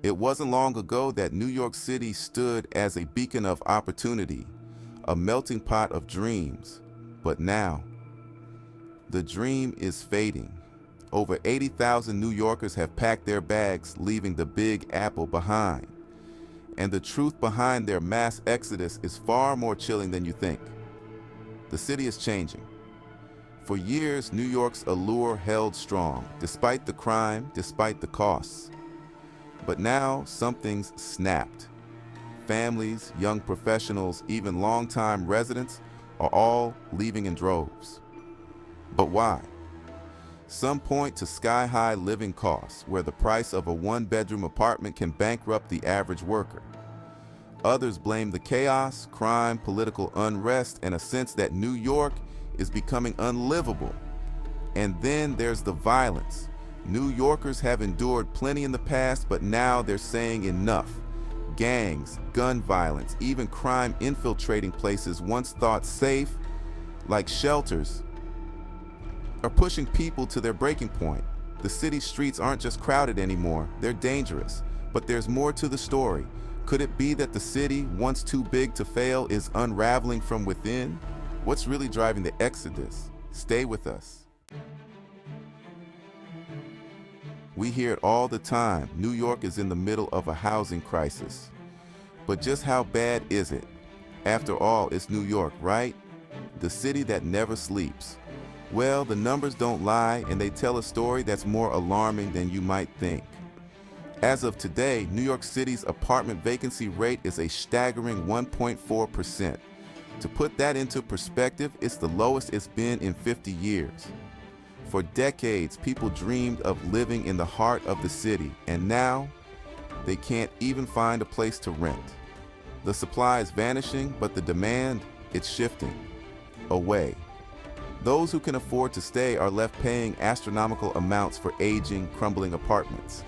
It wasn't long ago that New York City stood as a beacon of opportunity, a melting pot of dreams. But now, the dream is fading. Over 80,000 New Yorkers have packed their bags, leaving the Big Apple behind. And the truth behind their mass exodus is far more chilling than you think. The city is changing. For years, New York's allure held strong, despite the crime, despite the costs. But now, something's snapped. Families, young professionals, even longtime residents are all leaving in droves. But why? Some point to sky-high living costs, where the price of a one-bedroom apartment can bankrupt the average worker. Others blame the chaos, crime, political unrest, and a sense that New York is becoming unlivable. And then there's the violence. New Yorkers have endured plenty in the past, but now they're saying enough. Gangs, gun violence, even crime infiltrating places once thought safe, like shelters, are pushing people to their breaking point. The city streets aren't just crowded anymore, they're dangerous. But there's more to the story. Could it be that the city, once too big to fail, is unraveling from within? What's really driving the exodus? Stay with us. We hear it all the time. New York is in the middle of a housing crisis. But just how bad is it? After all, it's New York, right? The city that never sleeps. Well, the numbers don't lie, and they tell a story that's more alarming than you might think. As of today, New York City's apartment vacancy rate is a staggering 1.4%. To put that into perspective, it's the lowest it's been in 50 years. For decades, people dreamed of living in the heart of the city, and now they can't even find a place to rent. The supply is vanishing, but the demand, it's shifting away. Those who can afford to stay are left paying astronomical amounts for aging, crumbling apartments.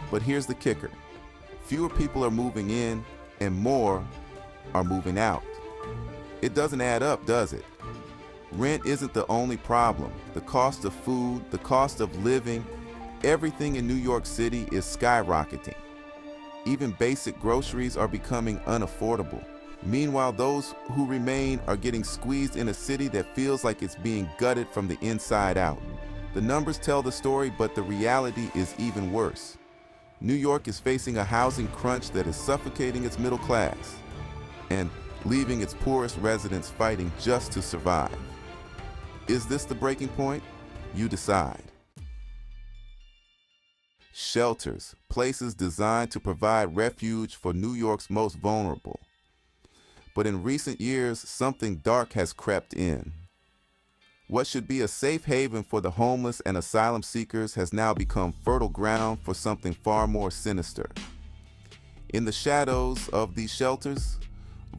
But here's the kicker. Fewer people are moving in, and more are moving out. It doesn't add up, does it? Rent isn't the only problem. The cost of food, the cost of living, everything in New York City is skyrocketing. Even basic groceries are becoming unaffordable. Meanwhile, those who remain are getting squeezed in a city that feels like it's being gutted from the inside out. The numbers tell the story, but the reality is even worse. New York is facing a housing crunch that is suffocating its middle class and leaving its poorest residents fighting just to survive. Is this the breaking point? You decide. Shelters, places designed to provide refuge for New York's most vulnerable. But in recent years, something dark has crept in. What should be a safe haven for the homeless and asylum seekers has now become fertile ground for something far more sinister. In the shadows of these shelters,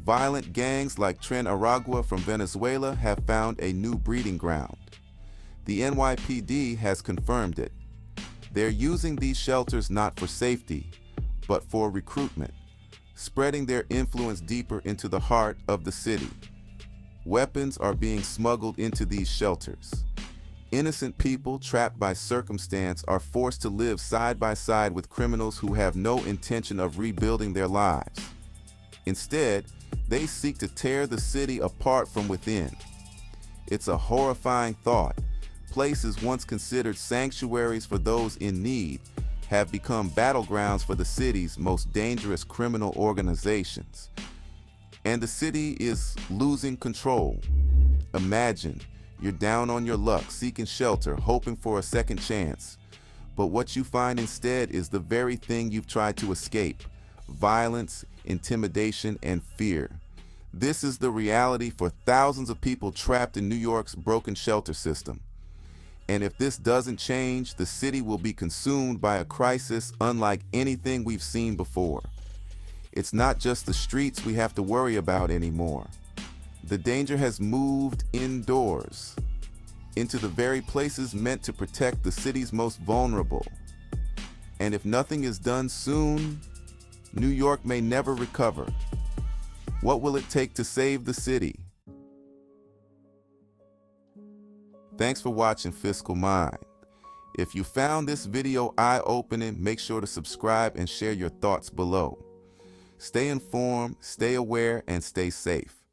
violent gangs like Tren Aragua from Venezuela have found a new breeding ground. The NYPD has confirmed it. They're using these shelters not for safety, but for recruitment, spreading their influence deeper into the heart of the city. Weapons are being smuggled into these shelters. Innocent people trapped by circumstance are forced to live side by side with criminals who have no intention of rebuilding their lives. Instead, they seek to tear the city apart from within. It's a horrifying thought. Places once considered sanctuaries for those in need have become battlegrounds for the city's most dangerous criminal organizations. And the city is losing control. Imagine you're down on your luck, seeking shelter, hoping for a second chance. But what you find instead is the very thing you've tried to escape: violence, intimidation, and fear. This is the reality for thousands of people trapped in New York's broken shelter system. And if this doesn't change, the city will be consumed by a crisis unlike anything we've seen before. It's not just the streets we have to worry about anymore. The danger has moved indoors, into the very places meant to protect the city's most vulnerable. And if nothing is done soon, New York may never recover. What will it take to save the city? Thanks for watching Fiscal Mind. If you found this video eye-opening, make sure to subscribe and share your thoughts below. Stay informed, stay aware, and stay safe.